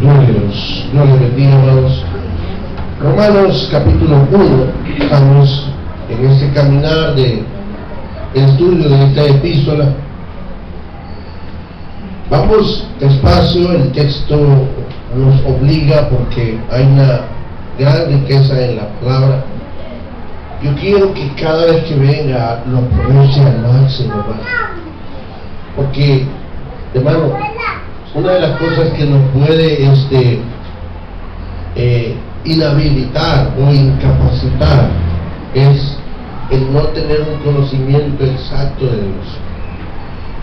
Gloria a Dios, hermanos. Romanos capítulo 1, estamos en este caminar de estudio de esta epístola. Vamos despacio, el texto nos obliga porque hay una gran riqueza en la palabra. Yo quiero que cada vez que venga lo aproveche al máximo, hermano. Porque, hermano, una de las cosas que nos puede inhabilitar o incapacitar es el no tener un conocimiento exacto de Dios.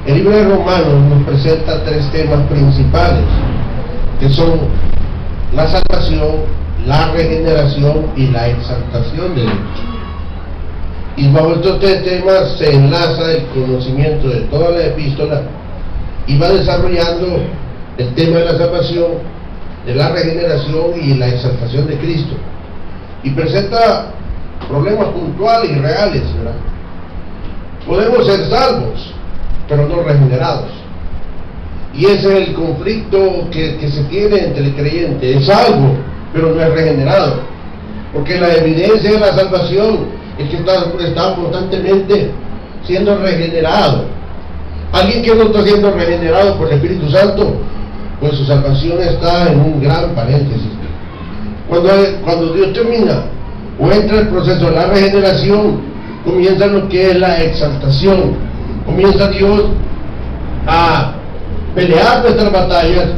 El libro de Romanos nos presenta tres temas principales, que son la salvación, la regeneración y la exaltación de Dios. Y bajo estos tres temas se enlaza el conocimiento de toda la epístola y va desarrollando el tema de la salvación, de la regeneración y la exaltación de Cristo. Y presenta problemas puntuales y reales, ¿verdad? Podemos ser salvos, pero no regenerados. Y ese es el conflicto que se tiene entre el creyente. Es salvo, pero no es regenerado. Porque la evidencia de la salvación es que está constantemente siendo regenerado. Alguien que no está siendo regenerado por el Espíritu Santo, pues su salvación está en un gran paréntesis. Cuando Dios termina o entra el proceso de la regeneración, comienza lo que es la exaltación. Comienza Dios a pelear nuestras batallas,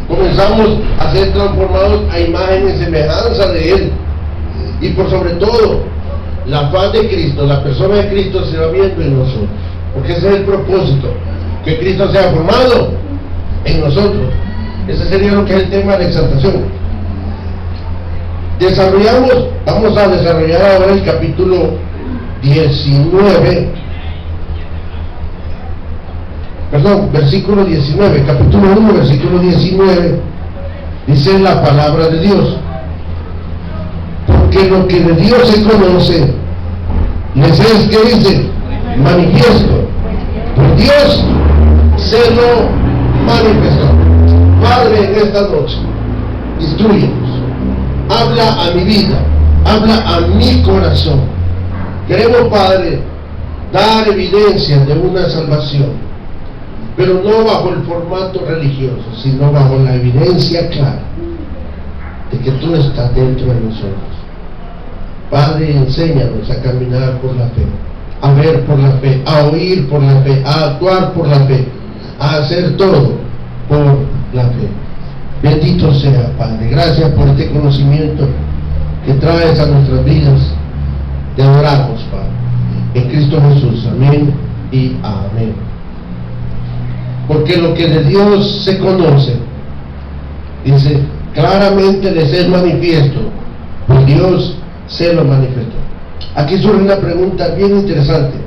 comenzamos a ser transformados a imagen y semejanza de Él, y por sobre todo la faz de Cristo, la persona de Cristo se va viendo en nosotros, porque ese es el propósito, que Cristo sea formado en nosotros. Ese sería lo que es el tema de la exaltación. Vamos a desarrollar ahora el capítulo 19, versículo 19, capítulo 1, versículo 19, dice la palabra de Dios: porque lo que de Dios se conoce, les es, que dice, manifiesto, por Dios se lo manifestó. Padre, en esta noche, instrúyenos, habla a mi vida, habla a mi corazón. Queremos, Padre, dar evidencia de una salvación, pero no bajo el formato religioso, sino bajo la evidencia clara de que tú estás dentro de nosotros. Padre, enséñanos a caminar por la fe, a ver por la fe, a oír por la fe, a actuar por la fe, a hacer todo por la fe. Bendito sea, Padre. Gracias por este conocimiento que traes a nuestras vidas. Te adoramos, Padre, en Cristo Jesús. Amén y amén. Porque lo que de Dios se conoce, dice, claramente les es manifiesto, por Dios se lo manifestó. Aquí surge una pregunta bien interesante: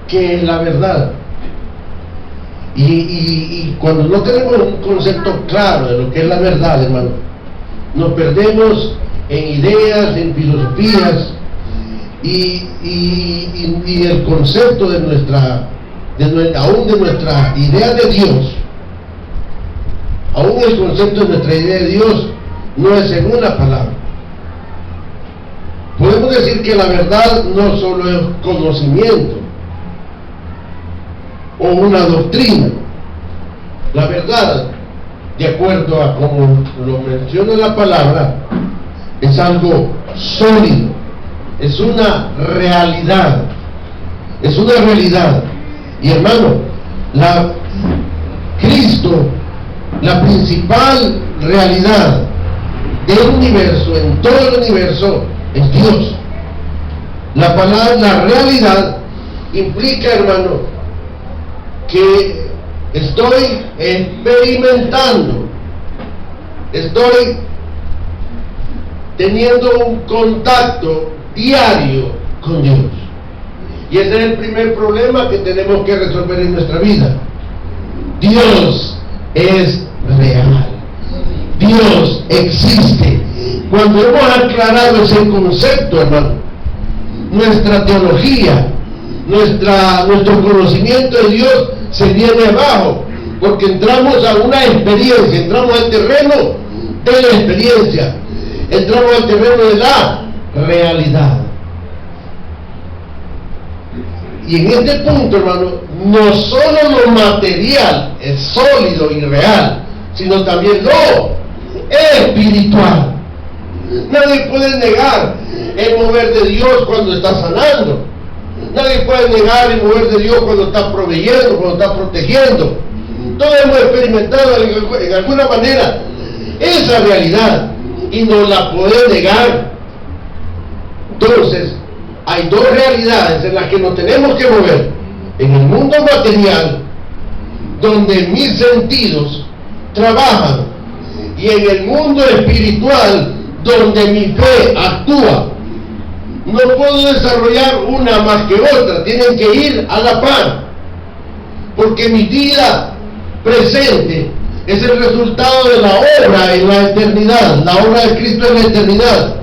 ¿qué es la verdad? Y cuando no tenemos un concepto claro de lo que es la verdad, hermano, nos perdemos en ideas, en filosofías, y el concepto de nuestra idea de Dios, aún el concepto de nuestra idea de Dios no es según la palabra. Podemos decir que la verdad no solo es conocimiento o una doctrina. La verdad, de acuerdo a como lo menciona la palabra, es algo sólido, es una realidad, y hermano, Cristo, la principal realidad del universo, en todo el universo, es Dios. La realidad implica, hermano, que estoy experimentando, estoy teniendo un contacto diario con Dios. Y ese es el primer problema que tenemos que resolver en nuestra vida. Dios es real, Dios existe. Cuando hemos aclarado ese concepto, hermano, nuestra teología, nuestro conocimiento de Dios se viene abajo, porque entramos a una experiencia, entramos al terreno en la experiencia, entramos al terreno de la realidad. Y en este punto, hermano, no solo lo material es sólido y real, sino también lo espiritual. Nadie puede negar el mover de Dios cuando está sanando. Nadie puede negar el mover de Dios cuando está proveyendo, cuando está protegiendo. Todos hemos experimentado en alguna manera esa realidad y no la puede negar. Entonces, hay dos realidades en las que nos tenemos que mover. En el mundo material, donde mis sentidos trabajan, y en el mundo espiritual, donde mi fe actúa. No puedo desarrollar una más que otra, tienen que ir a la par, porque mi vida presente es el resultado de la obra en la eternidad, la obra de Cristo en la eternidad,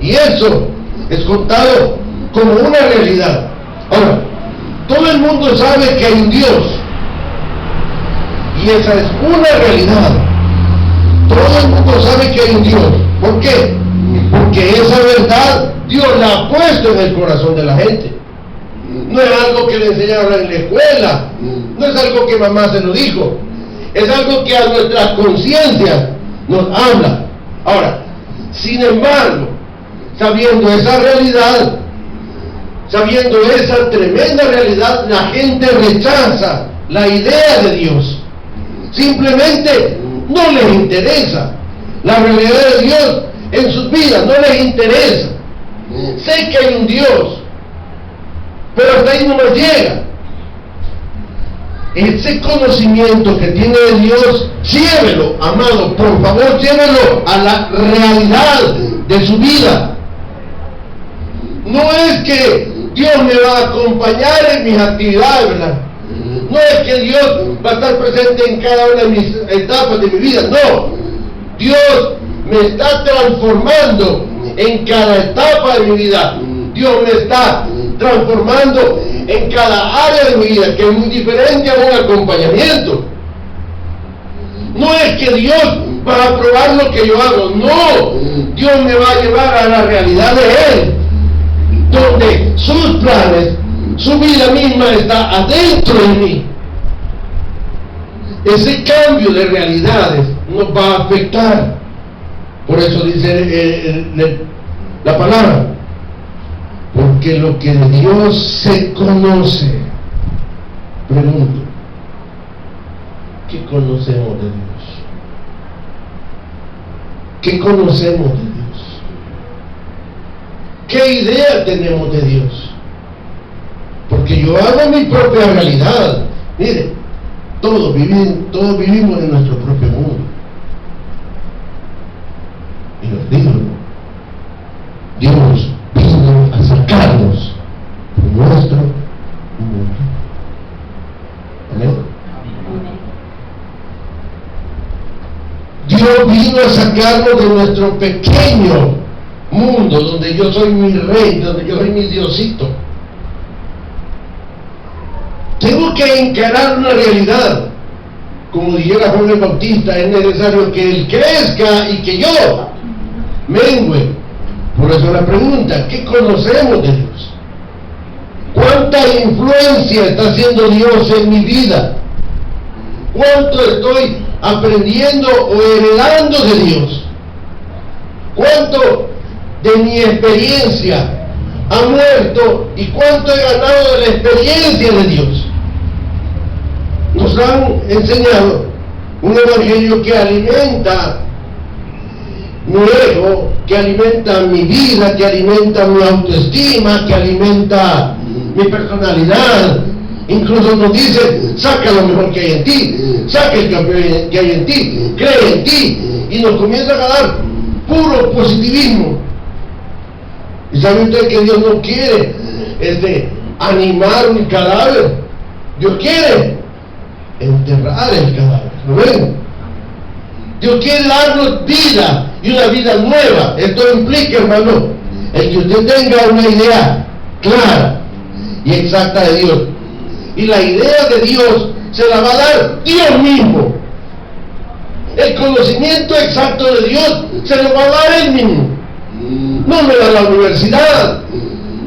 y eso es contado como una realidad. Ahora, todo el mundo sabe que hay un Dios, y esa es una realidad. Todo el mundo sabe que hay un Dios. ¿Por qué? Porque esa verdad Dios la ha puesto en el corazón de la gente. No es algo que le enseñaron en la escuela, no es algo que mamá se lo dijo, es algo que a nuestras conciencias nos habla. Ahora, sin embargo, sabiendo esa realidad, sabiendo esa tremenda realidad, la gente rechaza la idea de Dios. Simplemente no les interesa la realidad de Dios en sus vidas, no les interesa. Sé que hay un Dios, pero hasta ahí no nos llega. Ese conocimiento que tiene de Dios, llévelo, amado, por favor, llévelo a la realidad de su vida. No es que Dios me va a acompañar en mis actividades, ¿verdad? No es que Dios va a estar presente en cada una de mis etapas de mi vida, no. Dios me está transformando en cada etapa de mi vida. Dios me está transformando en cada área de mi vida, que es muy diferente a un acompañamiento. No es que Dios va a aprobar lo que yo hago, no. Dios me va a llevar a la realidad de Él, donde sus planes, su vida misma está adentro de mí. Ese cambio de realidades nos va a afectar. Por eso dice la palabra, porque lo que de Dios se conoce. Pregunto, ¿qué conocemos de Dios? ¿Qué conocemos de Dios? ¿Qué idea tenemos de Dios? Porque yo hago mi propia realidad. Mire, todos vivimos en nuestro propio mundo. Y los digo, Dios vino a sacarnos de nuestro mundo. ¿Amén? Dios vino a sacarnos de nuestro pequeño mundo, donde yo soy mi rey, donde yo soy mi Diosito. Tengo que encarar una realidad. Como dijera Juan el Bautista, es necesario que Él crezca y que yo mengüe. Por eso la pregunta, ¿qué conocemos de Dios? ¿Cuánta influencia está haciendo Dios en mi vida? ¿Cuánto estoy aprendiendo o heredando de Dios? ¿Cuánto de mi experiencia ha muerto y cuánto he ganado de la experiencia de Dios? Nos han enseñado un evangelio que alimenta mi ego, que alimenta mi vida, que alimenta mi autoestima, que alimenta mi personalidad. Incluso nos dice, saca lo mejor que hay en ti, saca el campeón que hay en ti, cree en ti, y nos comienzan a dar puro positivismo. ¿Y sabe usted que Dios no quiere animar un cadáver? Dios quiere enterrar el cadáver. ¿Lo ven? Dios quiere darnos vida y una vida nueva. Esto implica, hermano, el que usted tenga una idea clara y exacta de Dios. Y la idea de Dios se la va a dar Dios mismo. El conocimiento exacto de Dios se lo va a dar Él mismo. No me da la universidad,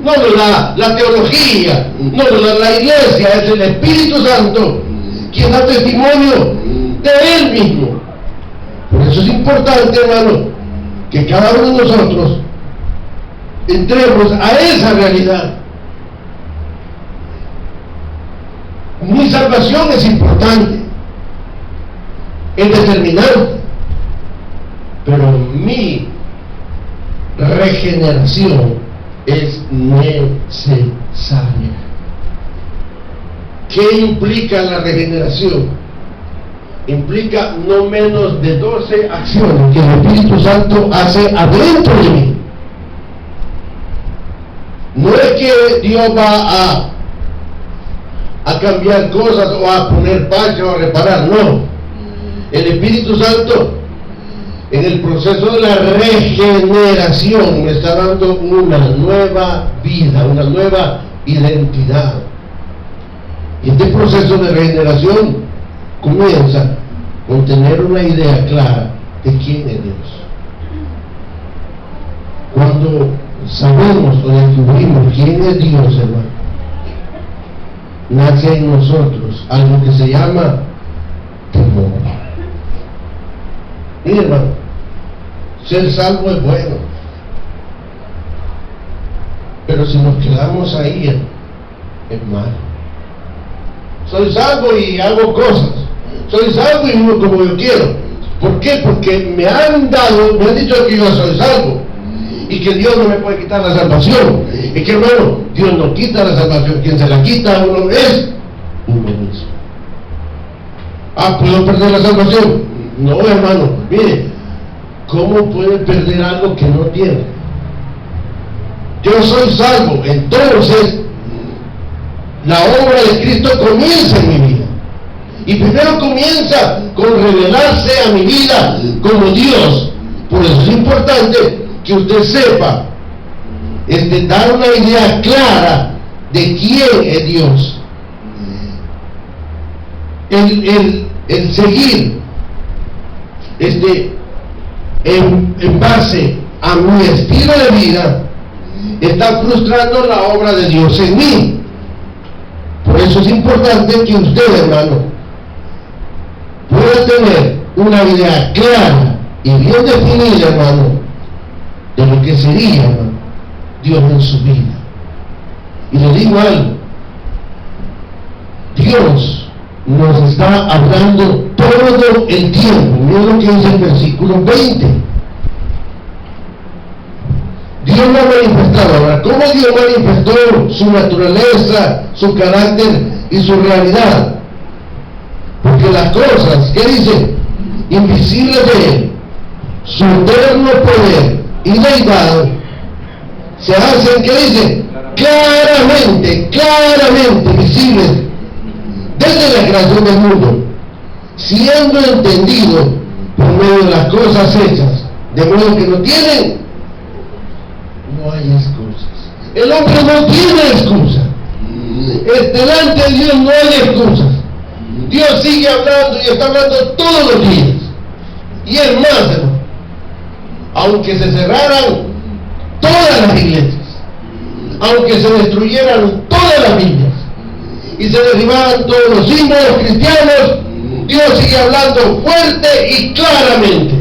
no me da la teología, no me da la iglesia, es el Espíritu Santo quien da testimonio de Él mismo. Por eso es importante, hermano, que cada uno de nosotros entremos a esa realidad. Mi salvación es importante, es determinante, pero mi regeneración es necesaria. ¿Qué implica la regeneración? Implica no menos de 12 acciones que el Espíritu Santo hace adentro de mí. No es que Dios va a cambiar cosas o a poner parches o a reparar, no. El Espíritu Santo en el proceso de la regeneración me está dando una nueva vida, una nueva identidad. Y este proceso de regeneración comienza con tener una idea clara de quién es Dios. Cuando sabemos o descubrimos quién es Dios, hermano, nace en nosotros algo que se llama temor. Mire, hermano, ser salvo es bueno, pero si nos quedamos ahí es malo. Soy salvo y hago cosas, soy salvo y vivo como yo quiero. ¿Por qué? Porque me han dicho que yo soy salvo y que Dios no me puede quitar la salvación. Es que, hermano, Dios no quita la salvación, quien se la quita a uno es uno mismo. ¿Puedo perder la salvación? No, hermano, mire, ¿cómo puede perder algo que no tiene? Yo soy salvo, entonces la obra de Cristo comienza en mi vida. Y primero comienza con revelarse a mi vida como Dios. Por eso es importante que usted sepa, dar una idea clara de quién es Dios. El seguir en base a mi estilo de vida está frustrando la obra de Dios en mí. Por eso es importante que usted, hermano, pueda tener una idea clara y bien definida, hermano, de lo que sería, hermano, Dios en su vida. Y le digo algo, Dios nos está hablando todo el tiempo. Miren lo que dice el versículo 20. Dios lo ha manifestado. Ahora, ¿cómo Dios manifestó su naturaleza, su carácter y su realidad? Porque las cosas, ¿qué dice? Invisibles de Él, su eterno poder y deidad, se hacen, ¿qué dice? Claramente visibles desde la creación del mundo, siendo entendido por medio de las cosas hechas, de modo que no hay excusas. El hombre no tiene excusa. Delante de Dios no hay excusas. Dios sigue hablando y está hablando todos los días. Y es más, hermano, aunque se cerraran todas las iglesias, aunque se destruyeran todas las Biblias y se derribaran todos los símbolos cristianos, Dios sigue hablando fuerte y claramente.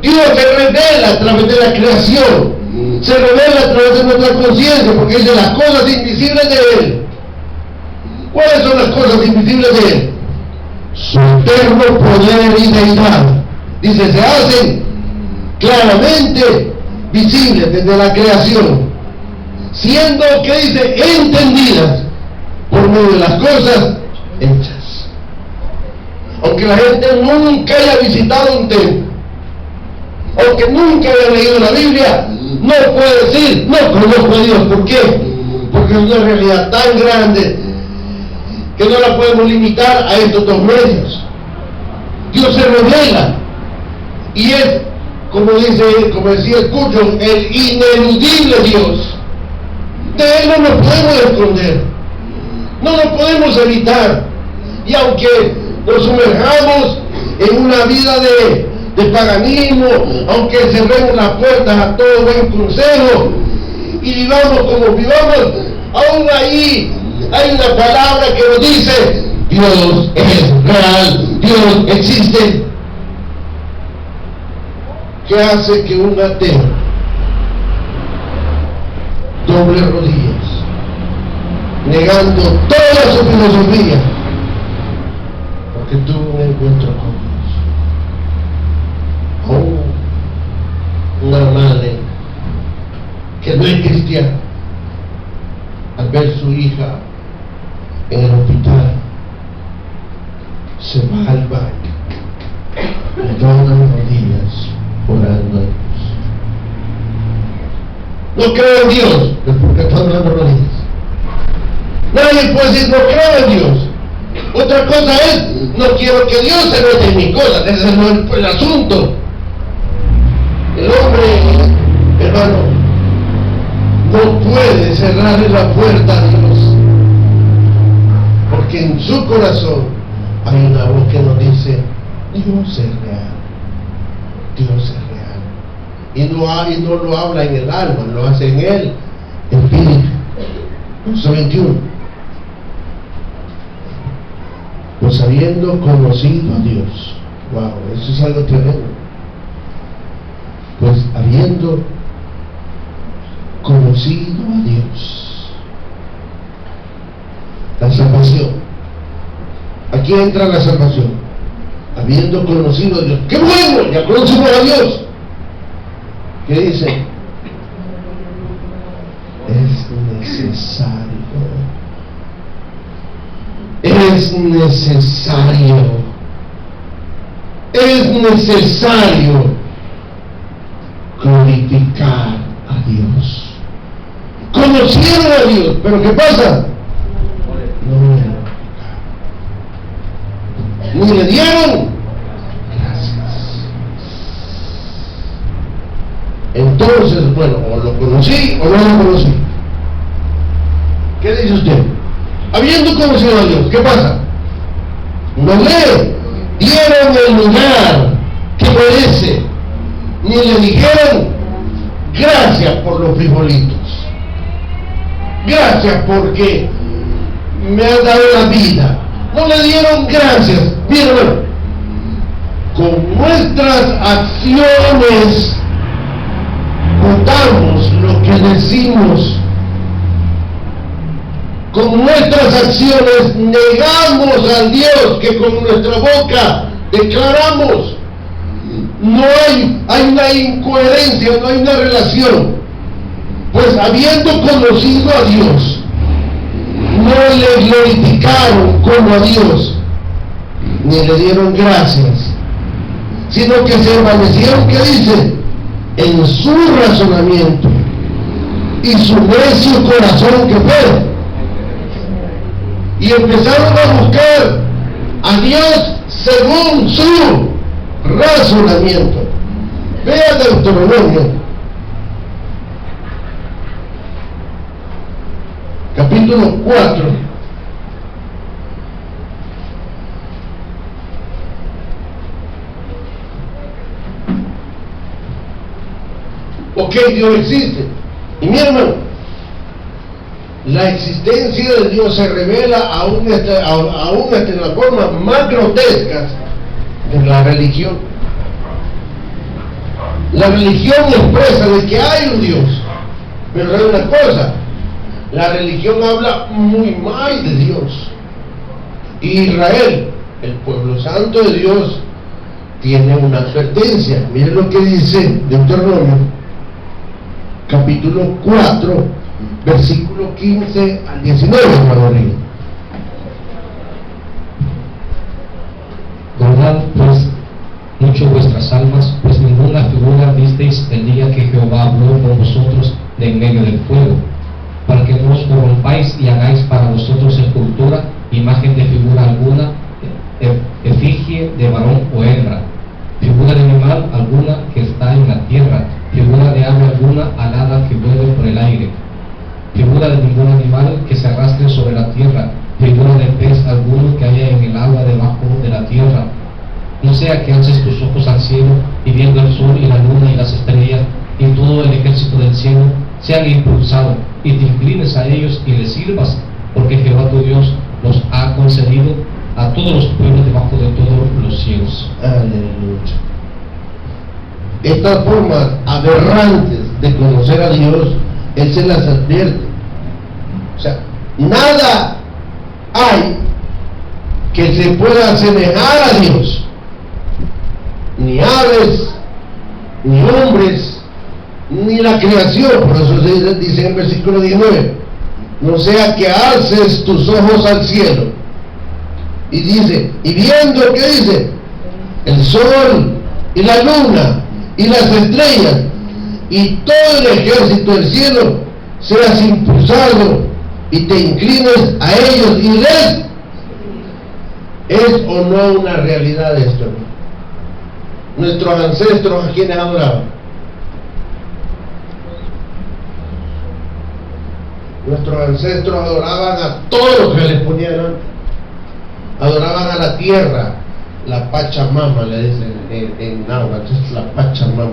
Dios se revela a través de la creación, se revela a través de nuestra conciencia, porque dice las cosas invisibles de Él. ¿Cuáles son las cosas invisibles de Él? Su eterno poder y deidad. Dice, se hacen claramente visibles desde la creación, siendo, que dice, entendidas por medio de las cosas hechas. Aunque la gente nunca haya visitado un templo, aunque nunca haya leído la Biblia, no puede decir, no conozco a Dios. ¿Por qué? Porque es una realidad tan grande que no la podemos limitar a estos dos medios. Dios se revela y es, como decía Spurgeon, el ineludible Dios. De Él no nos podemos esconder, no nos podemos evitar. Y aunque nos sumerjamos en una vida de paganismo, aunque cerremos las puertas a todo buen consejo y vivamos como vivamos, aún ahí hay una palabra que nos dice: Dios es real, Dios existe. ¿Qué hace que un ateo doble rodillas, negando toda su filosofía, porque tuvo un encuentro con Dios? O una madre que no es cristiana, al ver su hija en el hospital, se va al baño y dobla las rodillas orando a Dios. No creo en Dios, pero porque está doblando rodillas. Nadie puede decir no creo en Dios. Otra cosa es, no quiero que Dios se meta en mi cosa. Ese no es el asunto. El hombre, hermano, no puede cerrarle la puerta a Dios, porque en su corazón hay una voz que nos dice: Dios es real, Dios es real. Y no lo habla en el alma, lo hace en el espíritu. Verso 21. Pues habiendo conocido a Dios, wow, eso es algo tremendo. Pues habiendo conocido a Dios, la salvación. Aquí entra la salvación. Habiendo conocido a Dios. ¡Qué bueno! Ya conocimos a Dios. ¿Qué dice? Es necesario glorificar a Dios. Conocieron a Dios, pero ¿qué pasa? No le dieron gracias. Entonces, bueno, o lo conocí o no lo conocí. ¿Qué dice usted? Habiendo conocido a Dios, ¿qué pasa? No le dieron el lugar que merece, ni le dijeron gracias por los frijolitos, gracias porque me has dado la vida. No le dieron gracias. Miren, hermano, con nuestras acciones votamos lo que decimos. Con nuestras acciones negamos al Dios que con nuestra boca declaramos. No hay una incoherencia, no hay una relación. Pues habiendo conocido a Dios, no le glorificaron como a Dios, ni le dieron gracias, sino que se envanecieron, ¿qué dice? En su razonamiento, y su necio corazón que fue. Y empezaron a buscar a Dios según su razonamiento. Vea Deuteronomio, capítulo 4. Ok, Dios existe. Y mi hermano, la existencia de Dios se revela aún en las formas más grotescas de la religión. La religión expresa de que hay un Dios, pero hay una cosa: la religión habla muy mal de Dios. Israel, el pueblo santo de Dios, tiene una advertencia. Miren lo que dice Deuteronomio, capítulo 4, versículo 15 al 19, hermano Río. Guardad pues mucho vuestras almas, pues ninguna figura visteis el día que Jehová habló con vosotros de en medio del fuego, para que no os corrompáis y hagáis para vosotros escultura, imagen de figura alguna, efigie de varón o hembra, figura de animal alguna que está en la tierra, figura de ave alguna alada que vuelve por el aire, figura de ningún animal que se arrastre sobre la tierra, figura de pez alguno que haya en el agua debajo de la tierra. No sea que alces tus ojos al cielo y viendo el sol y la luna y las estrellas y todo el ejército del cielo sean impulsados y te inclines a ellos y les sirvas, porque Jehová tu Dios los ha concedido a todos los pueblos debajo de todos los cielos. Aleluya. Estas formas aberrantes de conocer a Dios, Él se las advierte. O sea, nada hay que se pueda asemejar a Dios. Ni aves, ni hombres, ni la creación. Por eso dice en el versículo 19, no sea que alces tus ojos al cielo. Y dice, y viendo, ¿qué dice? El sol y la luna y las estrellas y todo el ejército del cielo, seas impulsado y te inclines a ellos y les. ¿Es o no una realidad esto? Nuestros ancestros, ¿a quienes adoraban? Nuestros ancestros adoraban a todo lo que les ponían delante. Adoraban a la tierra, la Pachamama, le dicen en náhuatl, es la Pachamama.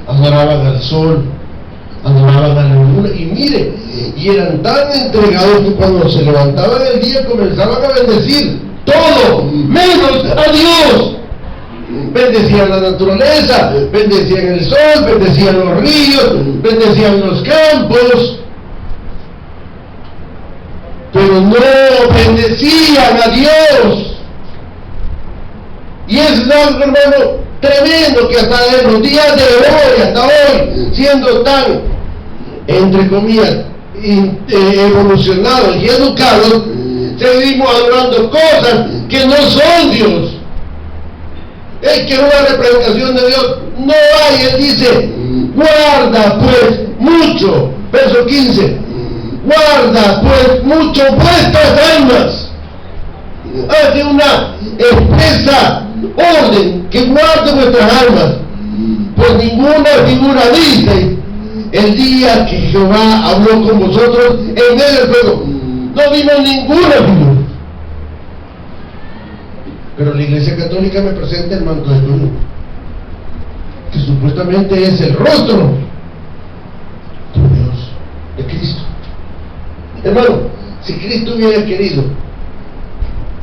Adoraban al sol, adoraban a la luna, y mire, y eran tan entregados que cuando se levantaban el día comenzaban a bendecir todo, menos a Dios. Bendecían la naturaleza, bendecían el sol, bendecían los ríos, bendecían los campos, pero no bendecían a Dios. Y es algo, hermano, tremendo, que hasta en los días de hoy, hasta hoy, siendo tan, entre comillas, evolucionados y educados, seguimos adorando cosas que no son Dios. Es que una representación de Dios no hay. Él dice, guarda pues mucho, verso 15, guarda pues mucho vuestras almas. Hace una expresa orden, que guarde vuestras almas, pues ninguna figura dice el día que Jehová habló con vosotros en medio del fuego. No vimos ninguna figura. Pero la Iglesia Católica me presenta el manto de Turín, que supuestamente es el rostro de Dios, de Cristo. Hermano, si Cristo hubiera querido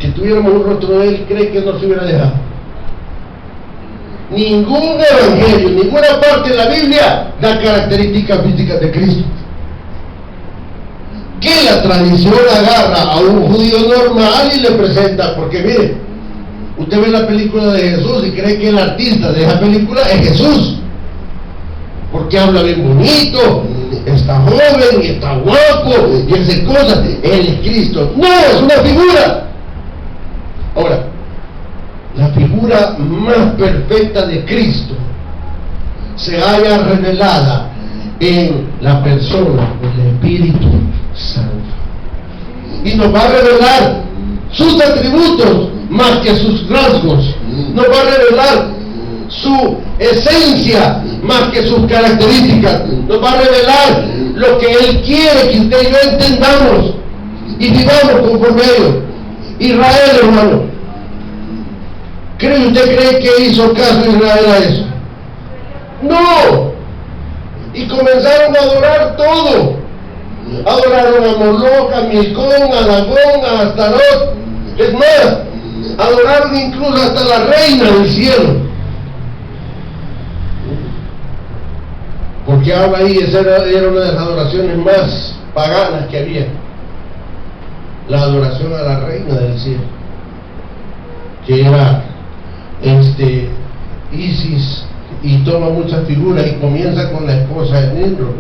que tuviéramos un rostro de Él, ¿cree que no se hubiera dejado? Ningún evangelio, ninguna parte de la Biblia da características físicas de Cristo. Que la tradición agarra a un judío normal y le presenta, porque mire, usted ve la película de Jesús y cree que el artista de esa película es Jesús, porque habla bien bonito, está joven y está guapo y hace cosas. Él es Cristo. No, es una figura. Ahora, la figura más perfecta de Cristo se halla revelada en la persona del Espíritu Santo, y nos va a revelar sus atributos más que sus rasgos, nos va a revelar su esencia más que sus características, nos va a revelar lo que Él quiere que usted y yo entendamos y vivamos conforme a ello. Israel, hermano, ¿usted cree que hizo caso Israel a eso? No. Y comenzaron a adorar todo. Adoraron a Moloch, a Milcón, a Dagón, a Astarot. Es más, adoraron incluso hasta la reina del cielo. Porque habla ahí, esa era una de las adoraciones más paganas que había. La adoración a la reina del cielo, que era Isis, y toma muchas figuras y comienza con la esposa de Nimrod,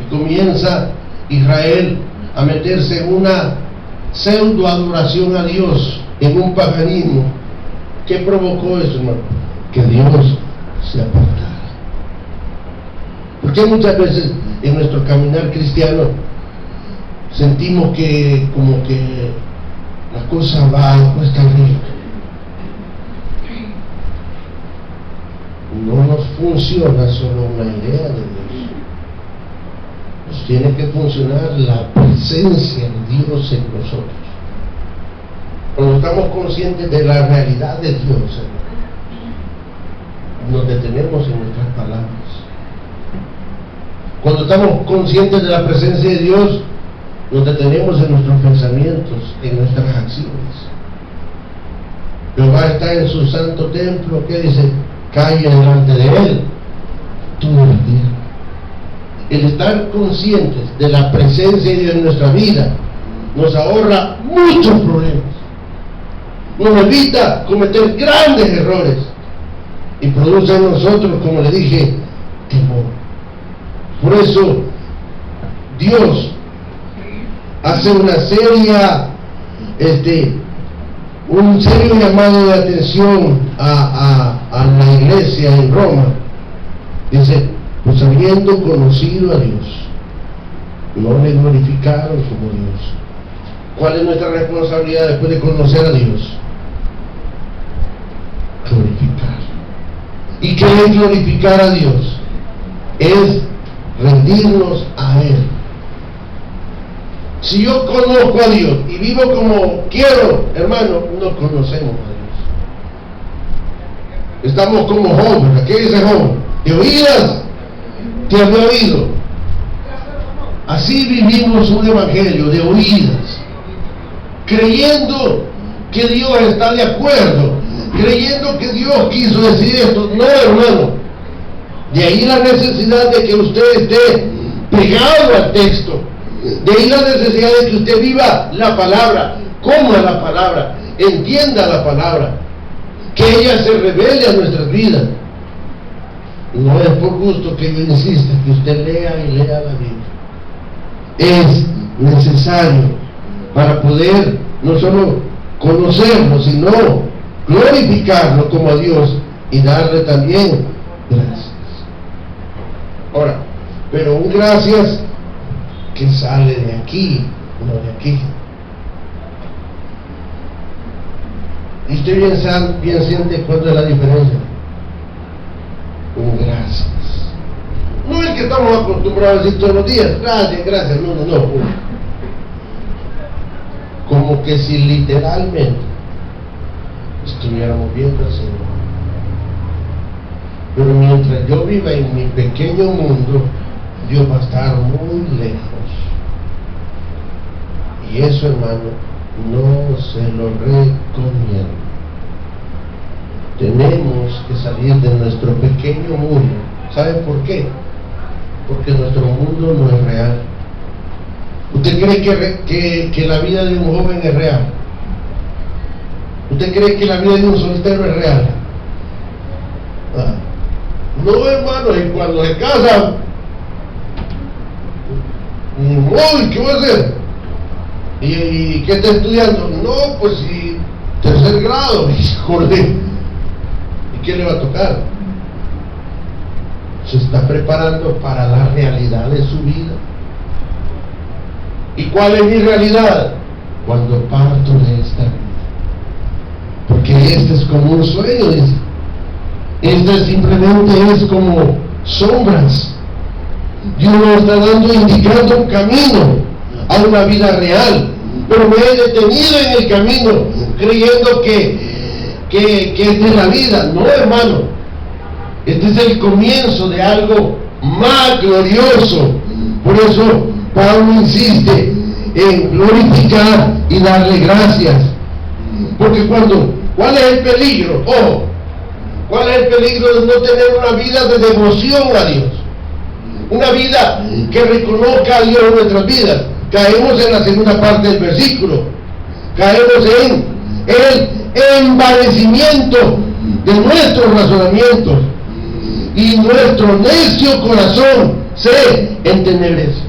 y comienza Israel a meterse en una pseudo adoración a Dios, en un paganismo. ¿Qué provocó eso, hermano? Que Dios se apartara. Porque muchas veces en nuestro caminar cristiano sentimos que como que la cosa va cuesta arriba, no nos funciona solo una idea de Dios, nos tiene que funcionar la presencia de Dios en nosotros. Cuando estamos conscientes de la realidad de Dios, nos detenemos en nuestras palabras. Cuando estamos conscientes de la presencia de Dios, nos detenemos en nuestros pensamientos, en nuestras acciones. Jehová está en su santo templo, que dice, calle delante de él todo el día. El estar conscientes de la presencia de Dios en nuestra vida nos ahorra muchos problemas, nos evita cometer grandes errores y produce en nosotros, como le dije, temor. Por eso Dios hace un serio llamado de atención a la iglesia en Roma. Dice, pues habiendo conocido a Dios, no le glorificaron como Dios. ¿Cuál es nuestra responsabilidad después de conocer a Dios? Glorificar. ¿Y qué es glorificar a Dios? Es rendirnos a Él. Si yo conozco a Dios y vivo como quiero, hermano, no conocemos a Dios. Estamos como Job. ¿Qué dice Job? De oídas te había oído. Así vivimos un evangelio de oídas, creyendo que Dios está de acuerdo, creyendo que Dios quiso decir esto. No, hermano. De ahí la necesidad de que usted esté pegado al texto. De ahí la necesidad de que usted viva la palabra, coma la palabra, entienda la palabra, que ella se revele a nuestras vidas. No es por gusto que yo insista que usted lea y lea la Biblia. Es necesario para poder no solo conocerlo, sino glorificarlo como a Dios y darle también gracias. Ahora, pero un gracias que sale de aquí, no de aquí. Y usted bien siente cuál es la diferencia. Un gracias. No es que estamos acostumbrados a decir todos los días, gracias, gracias, no. Como que si literalmente estuviéramos viendo al Señor. Pero mientras yo viva en mi pequeño mundo, Dios va a estar muy lejos. Y eso, hermano, no se lo recomiendo. Tenemos que salir de nuestro pequeño mundo. ¿Sabe por qué? Porque nuestro mundo no es real. ¿Usted cree que la vida de un joven es real? ¿Usted cree que la vida de un soltero es real? No, hermano, y cuando se casan, uy, ¿qué va a hacer? ¿Y qué está estudiando? No, pues si tercer grado, híjole. ¿Y qué le va a tocar? Se está preparando para la realidad de su vida. ¿Y cuál es mi realidad? Cuando parto de esta vida. Porque este es como un sueño, dice. Este simplemente es como sombras. Dios nos está dando, indicando un camino a una vida real, pero me he detenido en el camino creyendo que esta es la vida. No, hermano, este es el comienzo de algo más glorioso. Por eso Pablo insiste en glorificar y darle gracias, porque ¿cuál es el peligro? Ojo, ¿cuál es el peligro de no tener una vida de devoción a Dios? Una vida que reconozca a Dios en nuestras vidas. Caemos en la segunda parte del versículo. Caemos en el envanecimiento de nuestros razonamientos, y nuestro necio corazón se entenebrece.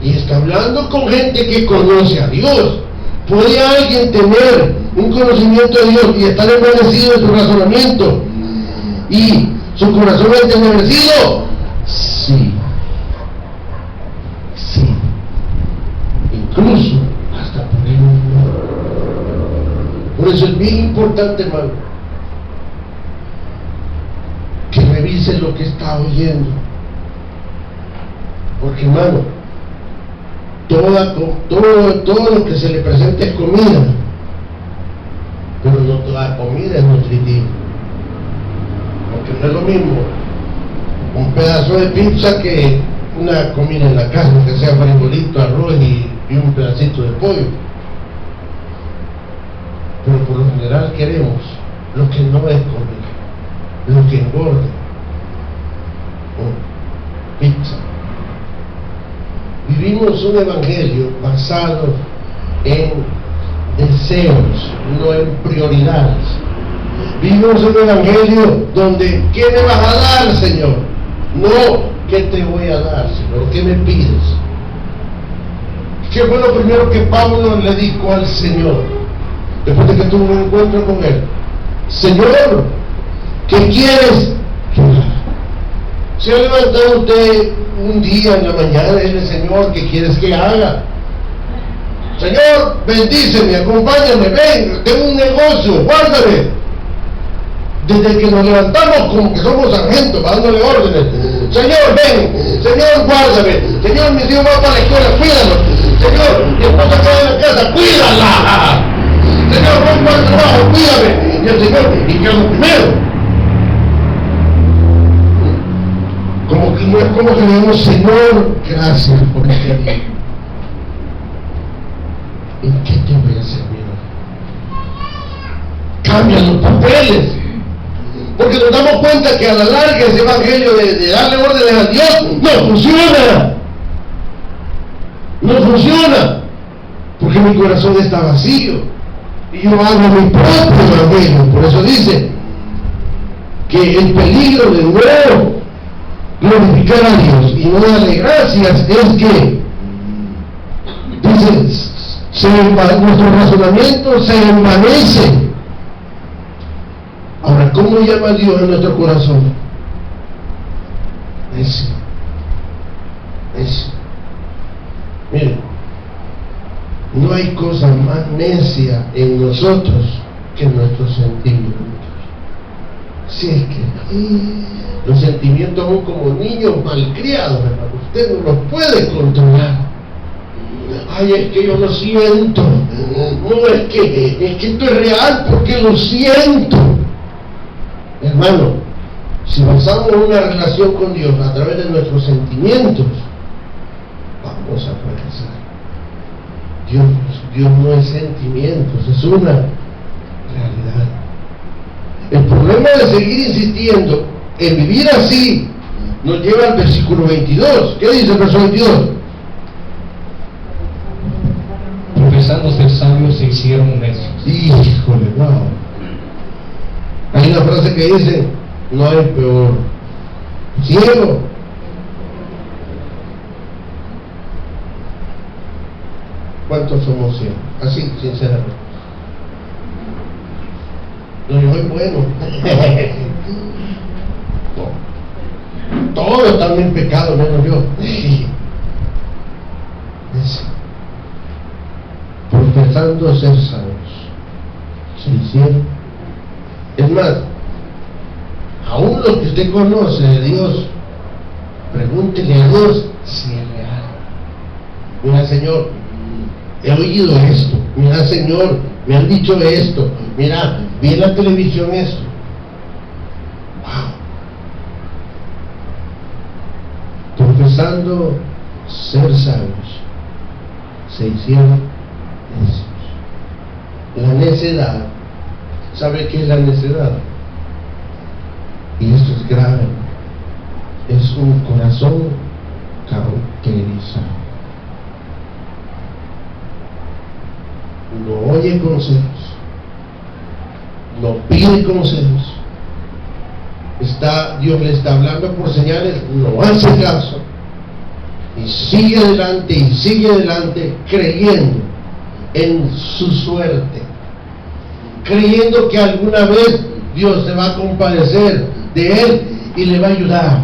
Y está hablando con gente que conoce a Dios. ¿Puede alguien tener un conocimiento de Dios y estar envanecido en su razonamiento y su corazón entenebrecido? Sí. Incluso hasta por él. Por eso es bien importante, hermano, que revise lo que está oyendo. Porque hermano, todo lo que se le presenta es comida, pero no toda comida es nutritiva. Porque no es lo mismo un pedazo de pizza que una comida en la casa, que sea frijolito, arroz y un pedacito de pollo. Pero por lo general queremos lo que no es comida, lo que engorda. Pizza. Vivimos un evangelio basado en deseos, no en prioridades. Vivimos un evangelio donde ¿qué me vas a dar, Señor? No ¿qué te voy a dar, Señor? ¿Qué me pides? ¿Qué fue lo primero que Pablo le dijo al Señor después de que tuvo un encuentro con él? Señor, ¿qué quieres que haga? ¿Se ha levantado usted un día en la mañana y dice, Señor, ¿qué quieres que haga? Señor, bendíceme, acompáñame, ven, tengo un negocio, guárdame. Desde que nos levantamos como que somos sargentos, dándole órdenes. Señor, ven, Señor, guárdame. Señor, mis hijos van para la escuela, cuídalos. Señor, mi esposa queda en la casa, cuídala. Señor, voy para el trabajo, cuídame. Y el Señor, y que es lo primero. Como que no es como que le digamos, Señor, gracias por este día. ¿En qué te voy a servir? Cambia los papeles. Porque nos damos cuenta que a la larga ese evangelio de darle órdenes a Dios no funciona. No funciona. Porque mi corazón está vacío. Y yo hago mi propio evangelio. Por eso dice que el peligro de no glorificar a Dios y no darle gracias es que, dice, nuestro razonamiento se envanece. Ahora, ¿cómo llama a Dios en nuestro corazón? Necio. Miren, no hay cosa más necia en nosotros que nuestros sentimientos. Si es que los sentimientos son como niños malcriados, hermano. Usted no los puede controlar. Ay, es que yo lo siento. No, es que esto es real porque lo siento. Hermano, si basamos una relación con Dios a través de nuestros sentimientos, vamos a fracasar. Dios no es sentimientos, es una realidad. El problema de seguir insistiendo en vivir así nos lleva al versículo 22. ¿Qué dice el verso 22? Profesando ser sabios se hicieron necios. Híjole, wow. Hay una frase que dice, no hay peor ciego ¿cuántos somos ciegos? Así, sinceramente. No, yo soy bueno. No. Todos están en pecado, menos yo. Profesando ser sabios se hicieron. Es más, aún lo que usted conoce de Dios, pregúntele a Dios si es real. Mira, Señor, he oído esto. Mira, Señor, me han dicho esto. Mira, vi en la televisión esto. Wow. Profesando ser sabios, se hicieron necios. La necedad. ¿Sabe qué es la necedad? Y esto es grave. Es un corazón cauterizado. No oye consejos, no pide consejos. Dios le está hablando por señales, no hace caso y sigue adelante creyendo en su suerte, creyendo que alguna vez Dios se va a compadecer de él y le va a ayudar.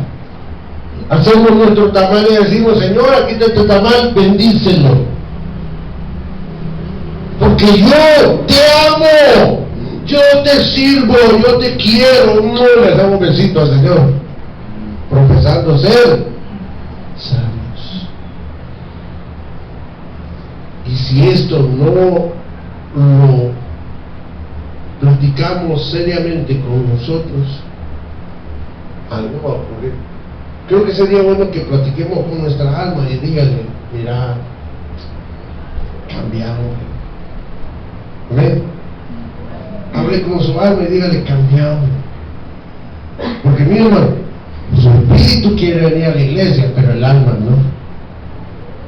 Hacemos nuestro tamal y decimos, Señor, aquí está tu tamal, bendícelo, porque yo te amo, yo te sirvo, yo te quiero. No le damos un besito al Señor, profesando ser sabios. si esto no lo platicamos seriamente con nosotros, algo va a ocurrir. Creo que sería bueno que platiquemos con nuestra alma y dígale, mira, cambiamos. ¿Ven? Hable con su alma y dígale, cambiamos. Porque mi hermano, su espíritu quiere venir a la iglesia, pero el alma no.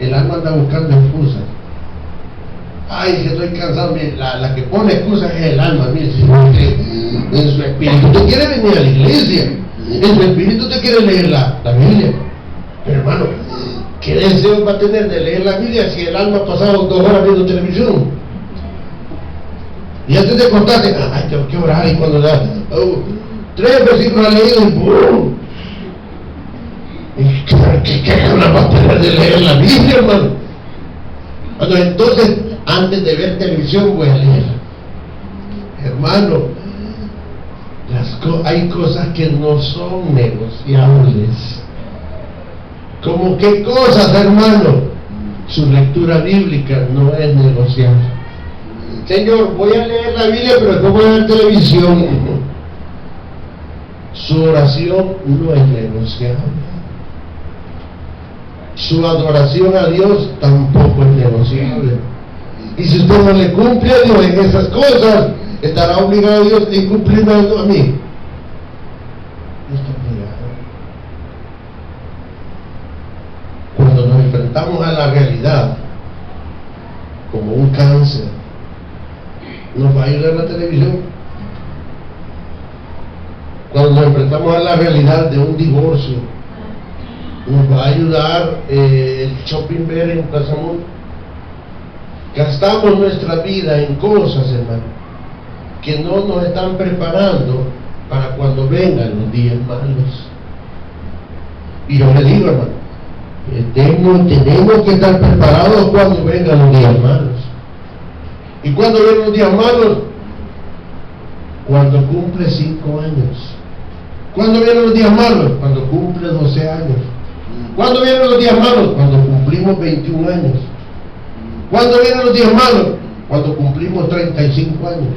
El alma anda buscando excusas. Ay, que estoy cansado. La que pone excusas es el alma. Mire, en su espíritu te quiere venir a la iglesia, en su espíritu te quiere leer la Biblia. Pero hermano, ¿qué deseo va a tener de leer la Biblia si el alma ha pasado 2 horas viendo televisión? Y antes de acostarte, ay, tengo que orar, y cuando da 3 versículos ha leído y ¡pum! ¿Qué ganas va a tener de leer la Biblia, hermano? Bueno, entonces, antes de ver televisión voy a leer. Hermano, hay cosas que no son negociables. ¿Cómo qué cosas, hermano? Su lectura bíblica no es negociable. Señor, voy a leer la Biblia, pero después voy a ver televisión. Su oración no es negociable. Su adoración a Dios tampoco es negociable. Y si usted no le cumple a Dios en esas cosas, estará obligado a Dios a cumplirme a mí. No está obligado. Cuando nos enfrentamos a la realidad, como un cáncer, ¿nos va a ayudar la televisión? Cuando nos enfrentamos a la realidad de un divorcio, ¿nos va a ayudar el shopping ver en Plaza Mundo? Gastamos nuestra vida en cosas, hermano, que no nos están preparando para cuando vengan los días malos. Y yo le digo, hermano, tenemos que estar preparados cuando vengan los días malos. ¿Y cuando vienen los días malos? Cuando cumple 5 años. ¿Cuándo vienen los días malos? Cuando cumple 12 años. ¿Cuándo vienen los días malos? Cuando cumplimos 21 años. ¿Cuándo vienen los días malos? Cuando cumplimos 35 años.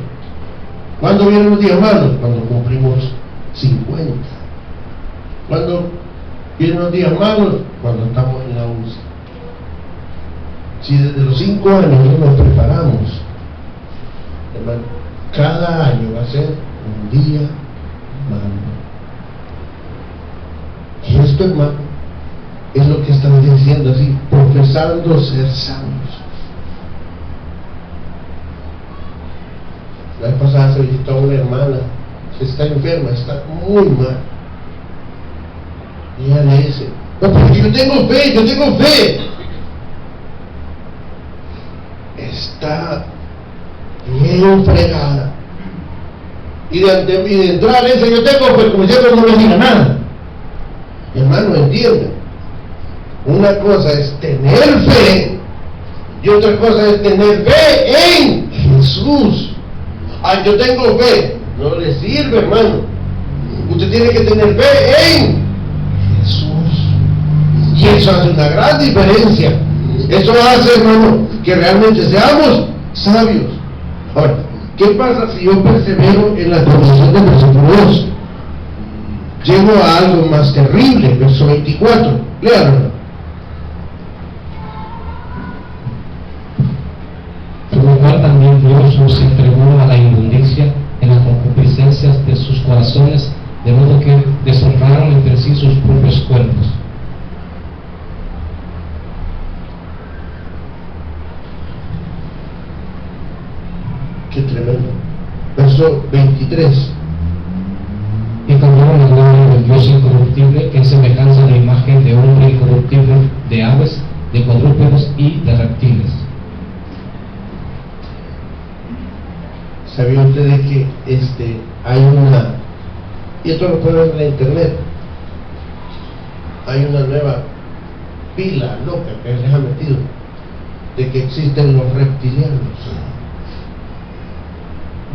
¿Cuándo vienen los días malos? Cuando cumplimos 50. ¿Cuándo vienen los días malos? Cuando estamos en la UCI. Si desde los 5 años no nos preparamos, hermano, cada año va a ser un día malo. Y esto, hermano, es lo que están diciendo así, profesando ser sanos. La vez pasada se visitó a una hermana que está enferma, está muy mal. Y ella le dice, no, porque yo tengo fe. Está bien fregada. Y de entrar ese yo tengo fe, como siempre no le diga nada. Hermano, entiende. Una cosa es tener fe y otra cosa es tener fe en Jesús. Ay, yo tengo fe. No le sirve, hermano. Usted tiene que tener fe en Jesús. Y eso hace una gran diferencia. Eso hace, hermano, que realmente seamos sabios. Ahora, ¿qué pasa si yo persevero en la conversación del versículo 2? Llego a algo más terrible, verso 24. Léalo. Por lo cual también Dios los entregó a la inmundicia en las concupiscencias de sus corazones, de modo que deshonraron entre sí sus propios cuerpos. Qué tremendo. Verso 23. Y cambiaron la gloria del Dios incorruptible en semejanza de la imagen de hombre incorruptible, de aves, de cuadrúpedos y de reptiles. ¿Sabían ustedes que hay una, y esto lo pueden ver en la internet, hay una nueva pila loca que les ha metido de que existen los reptilianos?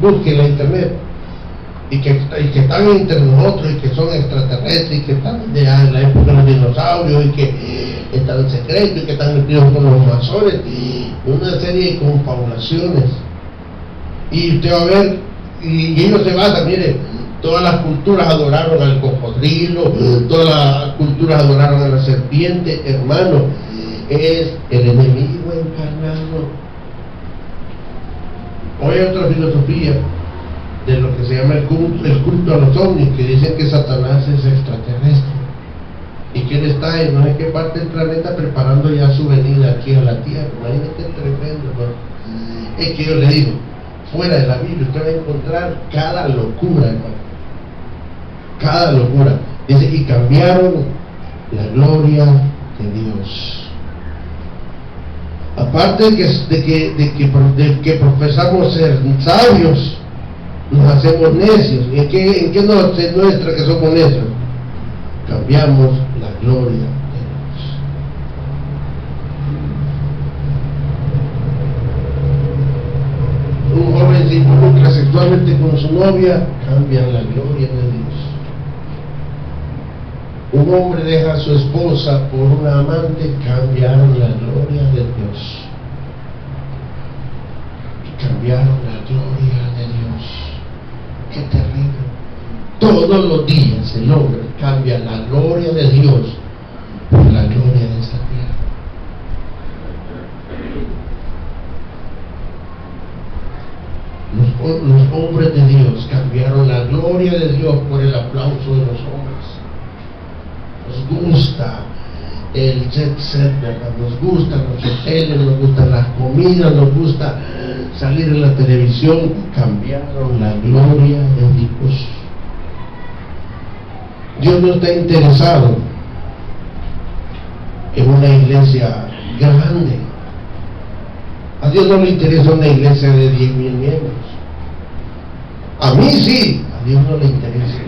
Busquen en la internet y que están entre nosotros y que son extraterrestres y que están de la época de los dinosaurios y que están en secreto y que están metidos con los masones, una serie de confabulaciones. Y usted va a ver, y ellos se basan, mire, todas las culturas adoraron al cocodrilo, todas las culturas adoraron a la serpiente, hermano, es el enemigo encarnado. Hoy hay otra filosofía de lo que se llama el culto a los ovnis, que dicen que Satanás es extraterrestre y que él está en no sé qué parte del planeta preparando ya su venida aquí a la tierra. Imagínate, tremendo, ¿no? Es que yo le digo, fuera de la Biblia usted va a encontrar cada locura, hermano, cada locura. Dice, y cambiaron la gloria de Dios. Aparte de que profesamos ser sabios, nos hacemos necios. ¿En qué nos demuestra que somos necios? Cambiamos la gloria de Dios. Un joven se involucra sexualmente con su novia, cambian la gloria de Dios. Un hombre deja a su esposa por una amante, cambiaron la gloria de Dios. Cambiaron la gloria de Dios. Qué terrible. Todos los días el hombre cambia la gloria de Dios por la gloria de esta tierra. Los hombres de Dios cambiaron la gloria de Dios por el aplauso de los hombres. Nos gusta el jet set, ¿verdad? Nos gustan los hoteles, nos gustan las comidas, nos gusta salir en la televisión. Cambiaron la gloria de Dios. Dios no está interesado en una iglesia grande. A Dios no le interesa una iglesia de 10,000 miembros. A mí sí, a Dios no le interesa.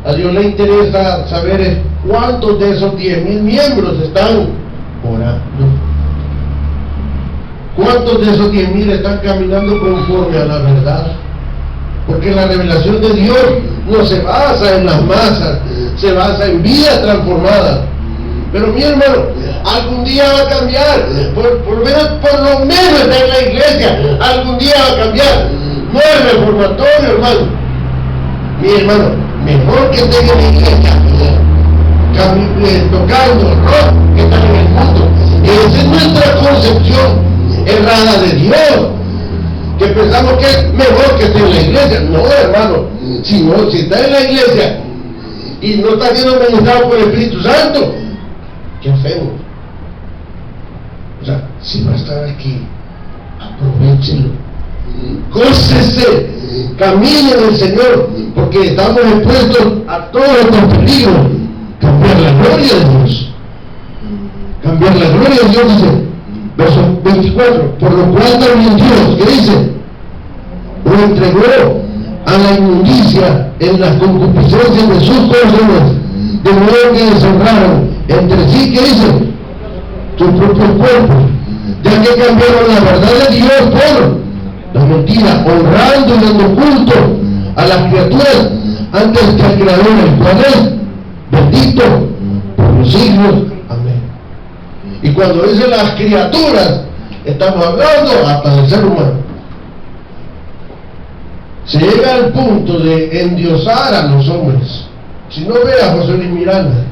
A Dios le interesa saber cuántos de esos 10,000 miembros están orando. ¿Cuántos de esos 10,000 están caminando conforme a la verdad? Porque la revelación de Dios no se basa en las masas, se basa en vidas transformadas. Pero mi hermano, algún día va a cambiar, por lo menos está en la iglesia, algún día va a cambiar. No es reformatorio, hermano. Mi hermano, mejor que esté en la iglesia tocando rock que estar en el mundo. Esa es nuestra concepción errada de Dios, que pensamos que es mejor que esté en la iglesia. No, hermano, si está en la iglesia y no está siendo ministrado por el Espíritu Santo, ¿qué hacemos? O sea, si va a estar aquí, aprovechenlo, gócese, camine en el Señor, porque estamos expuestos a todos estos peligros. Cambiar la gloria de Dios, cambiar la gloria de Dios, dice verso 24, por lo cual también Dios, ¿qué dice? Lo entregó a la inmundicia en las concupiscencias de sus corazones, de modo que deshonraron entre sí, ¿qué dice? Sus propios cuerpos, ya que cambiaron la verdad de Dios por la mentira, honrando y dando culto a las criaturas antes que al Creador, el cual es bendito por los siglos. Amén. Y cuando dice las criaturas, estamos hablando hasta del ser humano. Se llega al punto de endiosar a los hombres. Si no ve a José Luis Miranda,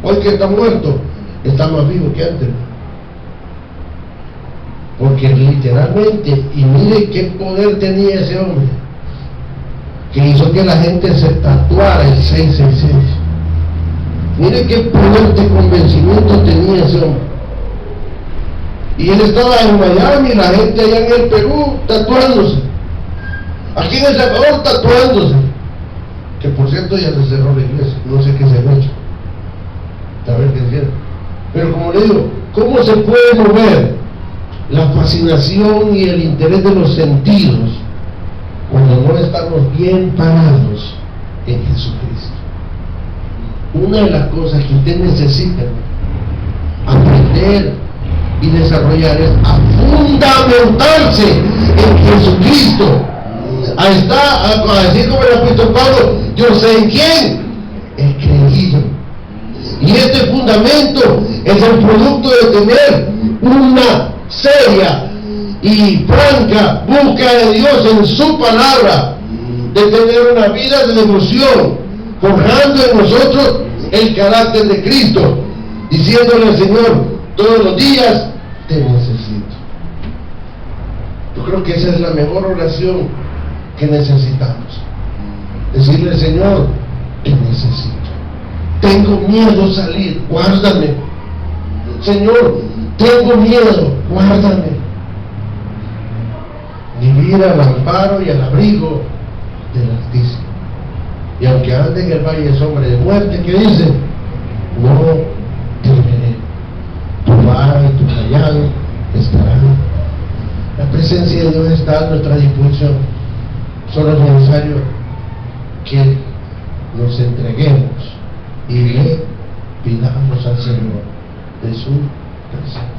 hoy que está muerto, está más vivo que antes. Porque literalmente, y mire qué poder tenía ese hombre, que hizo que la gente se tatuara el 666. Mire qué poder de convencimiento tenía ese hombre. Y él estaba en Miami, la gente allá en el Perú tatuándose, aquí en El Salvador tatuándose, que por cierto ya se cerró la iglesia, no sé qué se ha hecho, a ver qué hicieron. Pero como le digo, ¿cómo se puede mover la fascinación y el interés de los sentidos cuando no estamos bien parados en Jesucristo? Una de las cosas que usted necesita aprender y desarrollar es a fundamentarse en Jesucristo, a decir como el apóstol Pablo, yo sé en quién he creído. Y este fundamento es el producto de tener una seria y franca búsqueda de Dios en su palabra, de tener una vida de devoción, forjando en nosotros el carácter de Cristo, diciéndole al Señor todos los días, te necesito. Yo creo que esa es la mejor oración que necesitamos. Decirle, Señor, te necesito. Tengo miedo salir, guárdame. Señor, tengo miedo, guárdame. Vivir al amparo y al abrigo del Altísimo. Y aunque ande en el valle de sombra de muerte, ¿qué dice? No temeré. Tu vara y tu callado estarán. La presencia de Dios está a nuestra disposición. Solo es necesario que nos entreguemos y le pidamos al Señor de su presencia.